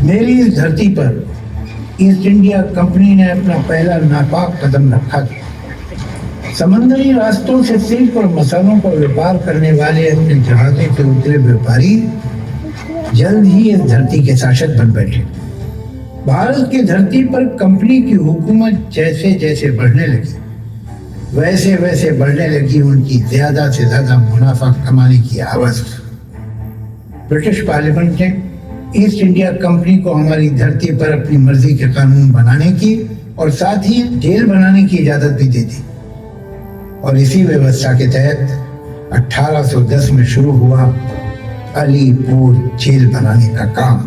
मेरी इस धरती पर ईस्ट इंडिया कंपनी ने अपना पहला नापाक कदम रखा था। समंदरी रास्तों से सिल्क और मसालों का व्यापार करने वाले अपने जहाजों से उतरे व्यापारी जल्द ही इस धरती के शासक बन बैठे। भारत की धरती पर कंपनी की हुकूमत जैसे जैसे बढ़ने लगी, वैसे वैसे बढ़ने लगी उनकी ज्यादा से ज्यादा मुनाफा कमाने की आवाज। ब्रिटिश पार्लियामेंट ने ईस्ट इंडिया कंपनी को हमारी धरती पर अपनी मर्जी के कानून बनाने की और साथ ही जेल बनाने की इजाजत भी दे दी। और इसी व्यवस्था के तहत 1810 में शुरू हुआ अलीपुर जेल बनाने का काम।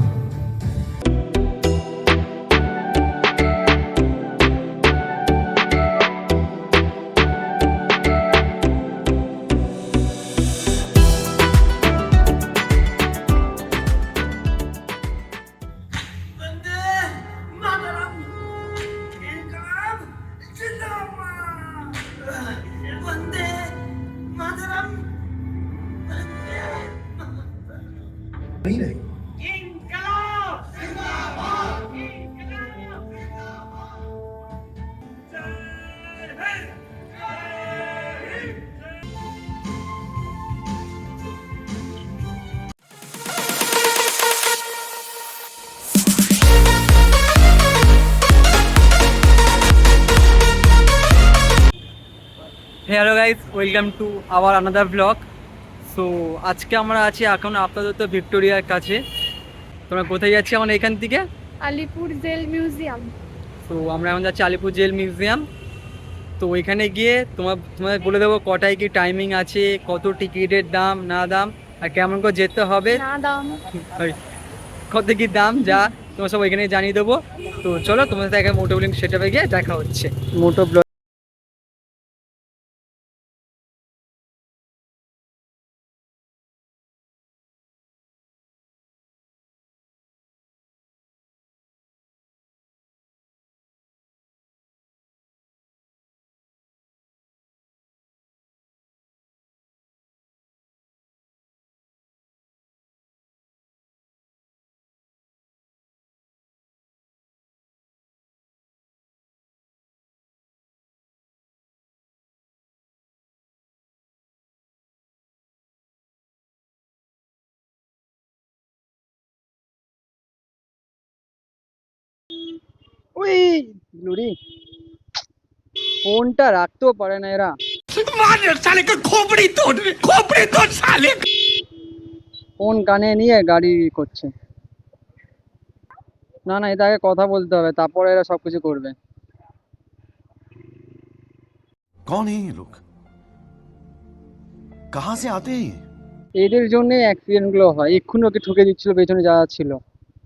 नहीं रहे। Hello guys, welcome to our another blog. So আজকে আমরা আছি এখন আপাতত ভিক্টোরিয়ার কাছে। তোমরা কোথায় যাচ্ছি? আমরা এখান থেকে আলিপুর জেল মিউজিয়াম। তো আমরা এখন যাচ্ছি আলিপুর জেল মিউজিয়াম। তো ওইখানে গিয়ে তোমাদের বলে দেবো কটায় কি টাইমিং আছে, কত টিকিটের দাম না দাম, আর কেমন করে যেতে হবে, না দাম কত কি দাম, যা তোমার সব ওইখানে জানিয়ে দেবো। তো চলো তোমাদের সাথে মোটো ব্লগ সেটাপে গিয়ে দেখা হচ্ছে। মোটো ব্লগ ওই লুরি ফোনটা রাখতেও পারে না এরা। ফোন কানে নিয়ে গাড়ি করছে। না না, এটা আগে কথা বলতে হবে, তারপরে এরা সবকিছু করবে। कौन है ये लोग? कहां से आते हैं? এদের জন্য অ্যাক্সিডেন্ট গুলো হয়। এক্ষুনি ওকে ঠুকে দিচ্ছিল, পেছনে যাওয়া ছিল,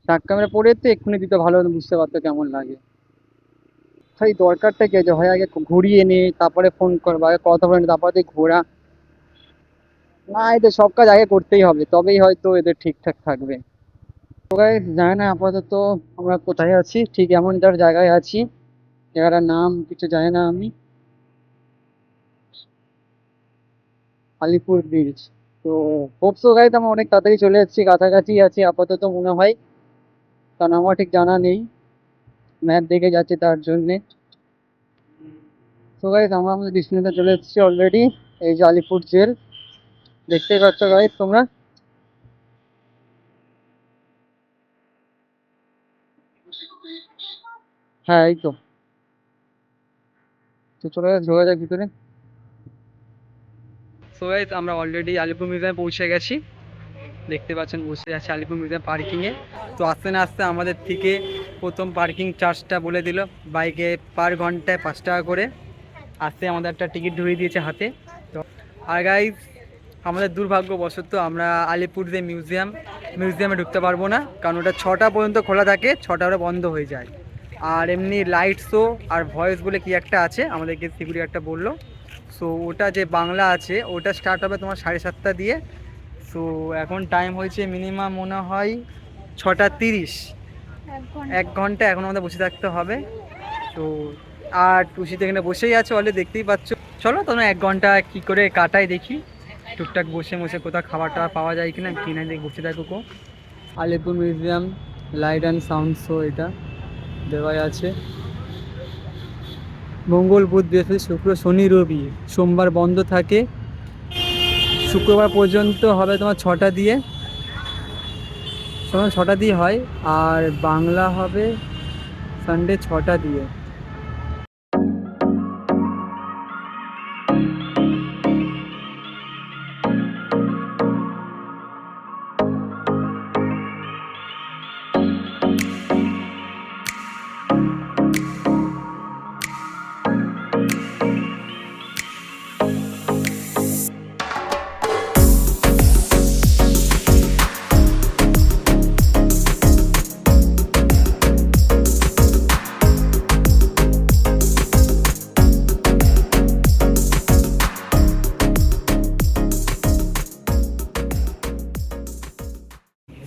ধাক্কা মেরে পড়েতে এক্ষুনি দিতে ভালো বুঝতে পারতো কেমন লাগে। তাই দরকারটা কি আছে, হয় আগে ঘুরিয়ে নে তারপরে ফোন করবা, আগে কথা বলে নে তারপরে ঘোরা। না, এদের সব কাজ আগে করতেই হবে, তবেই হয়তো এদের ঠিকঠাক থাকবে। তো গাইস, জানি না আপাতত আমরা কোথায় আছি, ঠিক এমন একটা জায়গায় আছি, জায়গাটার নাম কিছু জানি না আমি। আলিপুর ব্রিজ। তো হোপসো গাইস আমরা অনেক তাড়াতাড়ি চলে এসেছি, কাছাকাছি আছি আপাতত মনে হয়, কারণ আমার ঠিক জানা নেই, ম্যাপ দেখে যাচ্ছি তার জন্যে। তো গাইস আমরা আমাদের ডেস্টিনেশনে চলে এসেছি অলরেডি। এই যে আলিপুর জেল, দেখতেই পাচ্ছ গাইস তোমরা। হ্যাঁ এই তো। তো চলে ঢোকা যাক ভিতরে। সো গাইস আমরা অলরেডি আলিপুর মিউজিয়ামে পৌঁছে গেছি, দেখতে পাচ্ছেন বসে আছে আলিপুর মিউজিয়াম পার্কিংয়ে। তো আস্তে না আস্তে আমাদের থেকে প্রথম পার্কিং চার্জটা বলে দিল, বাইকে পার ঘন্টায় 5 টাকা করে। আসতে আমাদের একটা টিকিট ধরিয়ে দিয়েছে হাতে। তো আর গাইস আমাদের দুর্ভাগ্যবশত আমরা আলিপুর যে মিউজিয়ামে ঢুকতে পারবো না, কারণ ওটা 6টা পর্যন্ত খোলা থাকে, 6টা করে বন্ধ হয়ে যায়। আর এমনি লাইট শো আর ভয়েস বলে কি একটা আছে, আমাদেরকে সিকিউরিটি একটা বললো। সো ওটা যে বাংলা আছে ওটা স্টার্ট হবে তোমার 7:30 দিয়ে। সো এখন টাইম হয়েছে মিনিমাম মনে হয় 6:30, 1 ঘন্টা এখন আমাদের বসে থাকতে হবে। তো আর টুসি তো এখানে বসেই আছে অলরেডি, দেখতেই পাচ্ছ। চলো তোমরা 1 ঘন্টা কী করে কাটাই দেখি, টুকটাক বসে কোথাও খাবার টাবার পাওয়া যায় কিনা, কিনে দেখি বসে থাকো। Alipore museum light and sound show এটা দেওয়াই আছে। মঙ্গল বুধ বৃহস্পতি শুক্র শনি রবি, সোমবার বন্ধ থাকে, শুক্রবার পর্যন্ত হবে তোমার 6টা দিয়ে, সময় 6টা দিয়ে হয়, আর বাংলা হবে সানডে 6টা দিয়ে।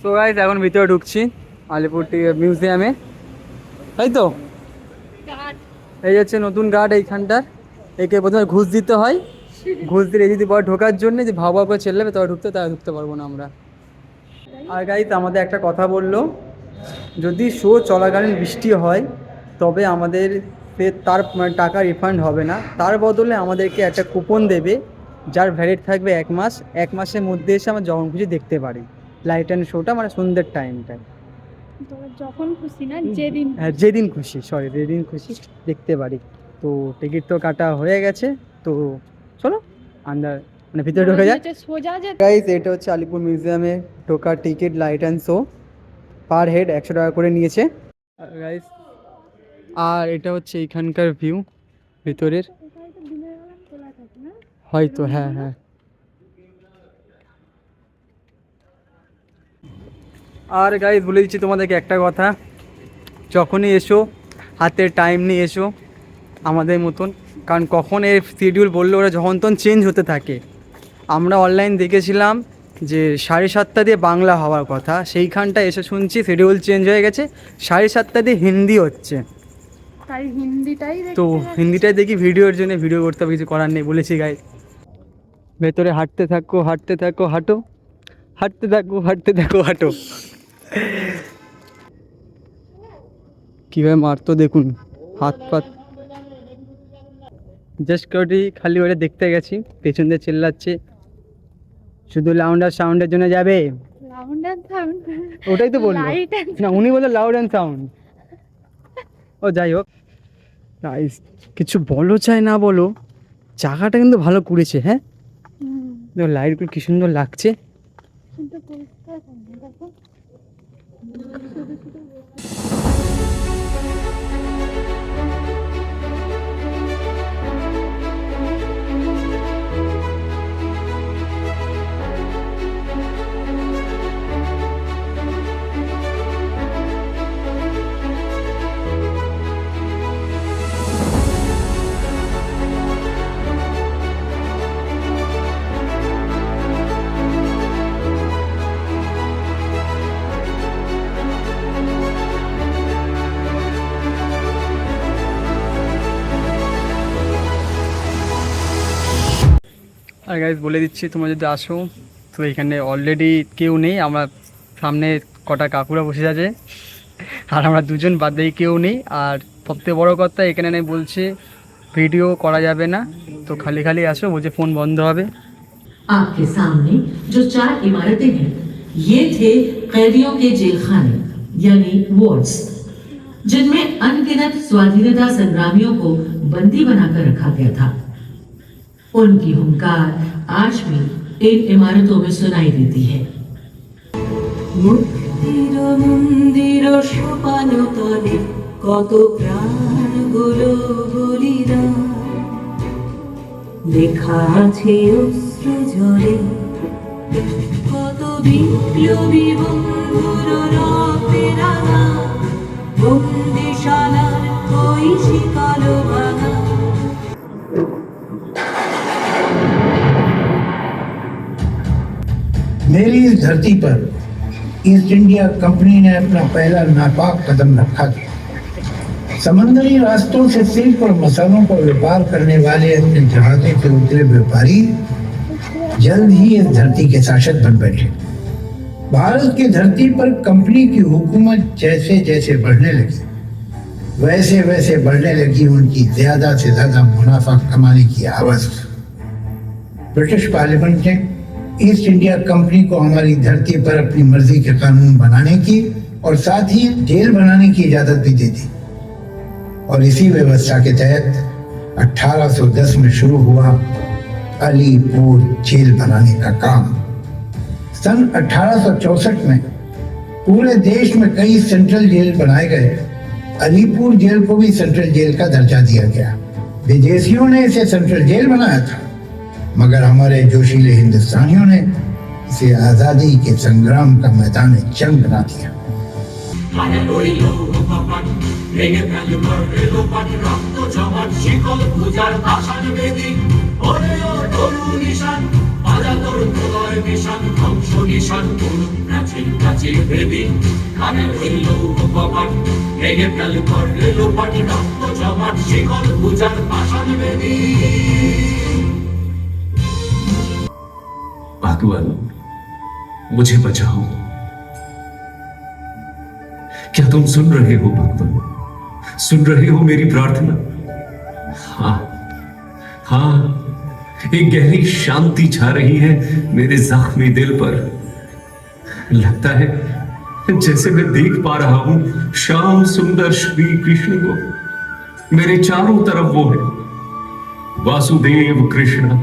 তো গাইস এখন ভিতরে ঢুকছি আলিপুর মিউজিয়ামে, তাই তো? এই হচ্ছে নতুন গার্ড এইখানটার, একে প্রথমে ঘুষ দিতে হয়, ঘুষ দিয়ে যদি বড় ঢোকার জন্য যে ভাবা করে চেল্লাবে তবে ঢুকতে পারবো না আমরা। আর গাইস আমাদের একটা কথা বললো, যদি শো চলাকালীন বৃষ্টি হয় তবে আমাদের তার টাকা রিফান্ড হবে না, তার বদলে আমাদেরকে একটা কুপন দেবে যার ভ্যালিড থাকবে 1 মাস। 1 মাসের মধ্যে এসে আমরা যখন খুশি দেখতে পারি লাইট অ্যান্ড শোটা, মানে সন্ধ্যের টাইমটায়, যখন খুশি না, যেদিন হ্যাঁ যেদিন খুশি দেখতে পারি। তো টিকিট তো কাটা হয়ে গেছে, তো চলো আন্দার মানে ভিতরে ঢোকা যায়। সোজা যে গাইস এটা হচ্ছে আলিপুর মিউজিয়ামে ঢোকার ticket, light and show per head 100 টাকা করে নিয়েছে গাইস। আর এটা হচ্ছে এইখানকার ভিউ ভিতরের, হয়তো হ্যাঁ হ্যাঁ। আর গাইস বলে দিচ্ছি তোমাদেরকে একটা কথা, যখনই এসো হাতে টাইম নিয়ে এসো আমাদের মতন, কারণ কখন এর শিডিউল বললো ওরা যখন তখন চেঞ্জ হতে থাকে। আমরা অনলাইন দেখেছিলাম যে 7:30 দিয়ে বাংলা হওয়ার কথা, সেইখানটা এসে শুনছি শিডিউল চেঞ্জ হয়ে গেছে, 7:30 দিয়ে হিন্দি হচ্ছে। তাই হিন্দিটাই তো হিন্দিটাই দেখি, ভিডিওর জন্য ভিডিও করতে হবে, কিছু করার নেই বলেছি গাইস। ভেতরে হাঁটতে থাকো হাঁটো, হাঁটতে থাকো হাঁটো। কীভাবে মারতো দেখুন, হাত পাত জাস্ট কটি খালি ওটা দেখতে গেছি, পেছন দিয়ে চেল্লাচ্ছে শুধু লাউন্ড আর সাউন্ডের জন্য যাবে। লাউড এন্ড সাউন্ড, ওটাই তো বললো লাইট এন্ড না, উনি বললো লাউড অ্যান্ড সাউন্ড। ও যাই হোক গাইস, কিছু বলো চাই না বলো, জায়গাটা কিন্তু ভালো করেছে। হ্যাঁ দেখো লাইটগুলো কি সুন্দর লাগছে। কিন্তু পরিষ্কার করে দেখো। আর গাইজ বলে দিচ্ছি, তোমরা যদি আসো তো এখানে অলরেডি কেউ নেই, আমরা সামনে কটা কাকুরা বসে আছে আর আমরা দুজন বাদেই কেউ নেই। আর সবথেকে বড় কথা এখানে নেই বলছে ভিডিও করা যাবে না, তো খালি খালি আসো, বলছে ফোন বন্ধ হবে। आपके सामने जो 4 इमारतें हैं, ये थे कैदियों के जेल खाने यानी वार्ड्स, जिनमें अनगिनत स्वाधीनता संग्रामियों को बंदी बनाकर रखा गया था। उनकी हुंकार आज भी इन इमारतों में सुनाई देती है। মুক্তির মন্দির সোপান তলে কত প্রাণগুলো বলিদান, লেখা আছে অশ্র জলে কত বিপ্লবী বন্ধুর রক্তে রাঙা, বন্দিশালার ওই শিকল ভাঙা। मेरी इस धरती पर ईस्ट इंडिया कंपनी ने अपना पहला नापाक कदम रखा था। समंदरी रास्तों से सिल्क और मसालों का व्यापार करने वाले अपने जहाजों से उतरे व्यापारी जल्द ही इस धरती के शासक बन बैठे। भारत की धरती पर कंपनी की हुकूमत जैसे जैसे बढ़ने लगी, वैसे वैसे बढ़ने लगी उनकी ज्यादा से ज्यादा मुनाफा कमाने की हवस। ब्रिटिश पार्लियामेंट ने ईस्ट इंडिया कंपनी को हमारी धरती पर अपनी मर्जी के कानून बनाने की और साथ ही जेल बनाने की इजाजत भी दे दी। और इसी व्यवस्था के तहत 1810 में शुरू हुआ अलीपुर जेल बनाने का काम। सन 1864 में पूरे देश में कई सेंट्रल जेल बनाए गए। अलीपुर जेल को भी सेंट्रल जेल का दर्जा दिया गया। विदेशियों ने इसे सेंट्रल जेल बनाया था, मगर हमारे जोशीले हिंदुस्तानियों ने इसे आजादी के संग्राम का मैदान जंग बना दिया। भगवान मुझे बचाओ। क्या तुम सुन रहे हो भगवान? सुन रहे हो मेरी प्रार्थना? हाँ हाँ, एक गहरी शांति छा रही है मेरे जख्मी दिल पर। लगता है जैसे मैं देख पा रहा हूं श्याम सुंदर श्री कृष्ण को। मेरे चारों तरफ वो है, वासुदेव कृष्ण।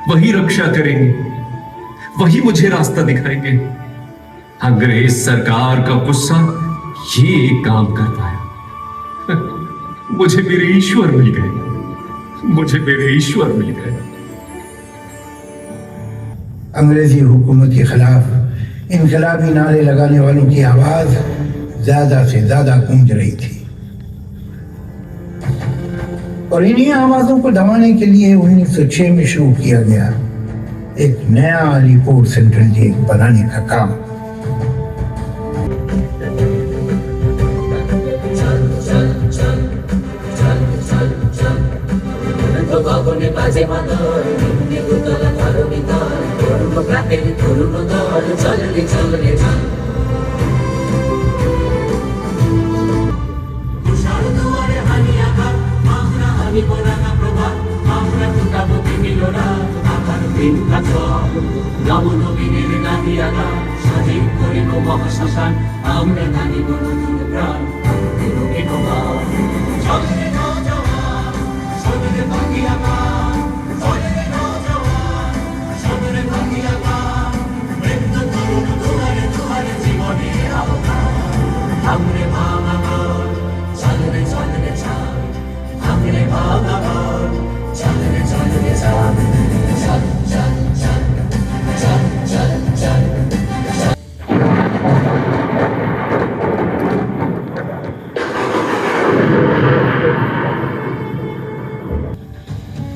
वही रक्षा करेंगे, वही मुझे रास्ता दिखाएंगे। अंग्रेज सरकार का गुस्सा ये एक काम कर पाया। मुझे मेरे ईश्वर मिल गए, मुझे मेरे ईश्वर मिल गए। अंग्रेजी हुकूमत के खिलाफ इनकलाबी नारे लगाने वालों की आवाज ज्यादा से ज्यादा गूंज रही थी और इन्हीं आवाजों को दबाने के लिए 1906 में शुरू किया गया एक नया अलीपुर सेंट्रल जेल बनाने का काम।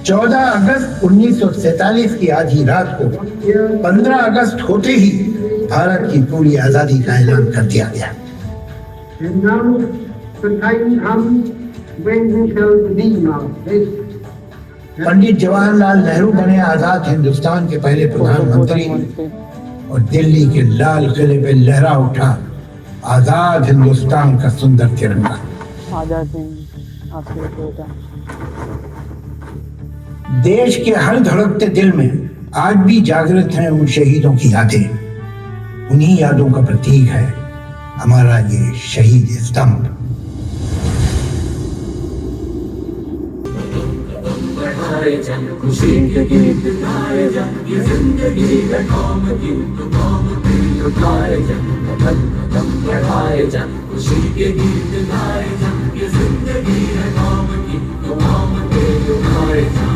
चौदह अगस्त 1947 की आधी रात को 15 अगस्त होते ही भारत की पूरी आजादी का ऐलान कर दिया गया। पंडित जवाहरलाल नेहरू बने आजाद हिंदुस्तान के पहले प्रधानमंत्री और दिल्ली के लाल किले पे लहरा उठा आजाद हिंदुस्तान का सुंदर तिरंगा। देश के हर धड़कते दिल में आज भी जागृत हैं उन शहीदों की यादें। उन्हीं यादों का प्रतीक है हमारा ये शहीद स्तंभ। खुशी के गीत गाए जन, ये जिंदगी है कौम की, तो कौम की उठाए जन, कदम कदम बढ़ाए जन। खुशी के गीत गाए जन, ये जिंदगी है कौम की, तो कौम की उठाए जन।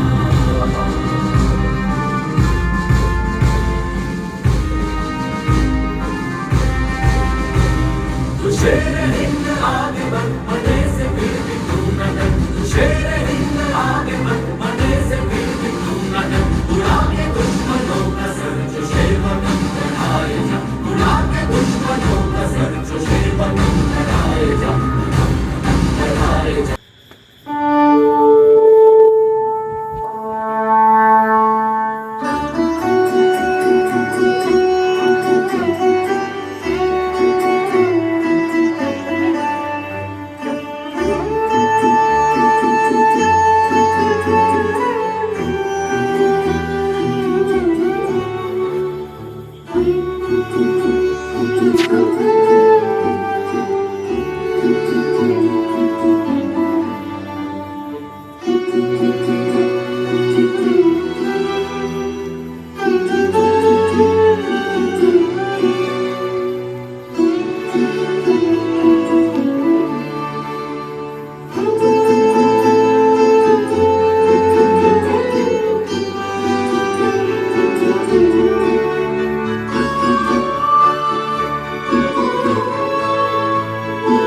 शेर हिंद आगे बढ़, मने से फिर भी तू न डर। शेर हिंद आगे बढ़, मने से फिर भी तू न डर। उड़ा के दुश्मनों का सर जो शेर वतन बढ़ाए जा, उड़ा के दुश्मनों का सर जो शेर वतन बढ़ाए जा, बढ़ाए जा।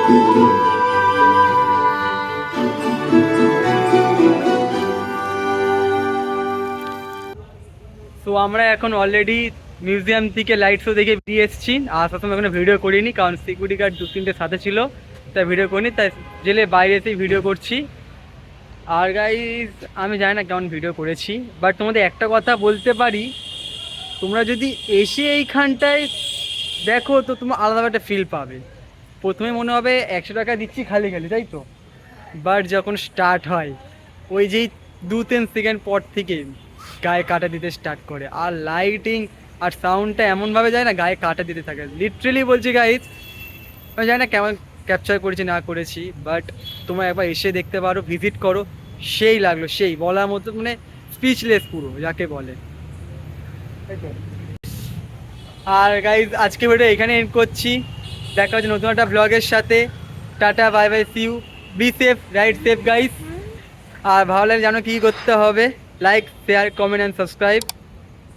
তো আমরা এখন অলরেডি মিউজিয়াম থেকে লাইট শো দেখে বেরিয়ে এসেছি। আসার সময় এখনো ভিডিও করিনি, কারণ সিকিউরিটি গার্ড 2-3টে সাথে ছিল, তাই ভিডিও করিনি, তাই জেলে বাইরে এসেই ভিডিও করছি। আর গাইজ আমি জানি না কেমন ভিডিও করেছি, বাট তোমাদের একটা কথা বলতে পারি, তোমরা যদি এসে এইখানটায় দেখো তো তোমার আলাদা একটা ফিল পাবে। প্রথমে মনে হবে 100 টাকা দিচ্ছি খালি খালি, তাই তো, বাট যখন স্টার্ট হয় ওই যেই 2-3 সেকেন্ড পর থেকে গায়ে কাটা দিতে স্টার্ট করে, আর লাইটিং আর সাউন্ডটা এমনভাবে যায় না গায়ে কাটা দিতে থাকে। লিটারেলি বলছি গাইজ, আমি জানি না কেমন ক্যাপচার করেছি না করেছি, বাট তোমরা একবার এসে দেখতে পারো, ভিজিট করো, সেই লাগলো, সেই বলার মতো, মানে স্পিচলেস পুরো যাকে বলে। আর গাইজ আজকে ভিডিও এখানে এন্ড করছি, দেখা হচ্ছে নতুন একটা ব্লগের সাথে। Tata, bye bye, see you, be safe, ride safe guys. আর ভালো লাগে জানো কী করতে হবে, like, share, comment and subscribe.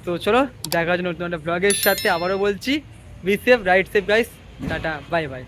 তো চলো দেখা হচ্ছে নতুন একটা ব্লগের সাথে, আবারও বলছি, B safe, ride safe guys, tata, bye by.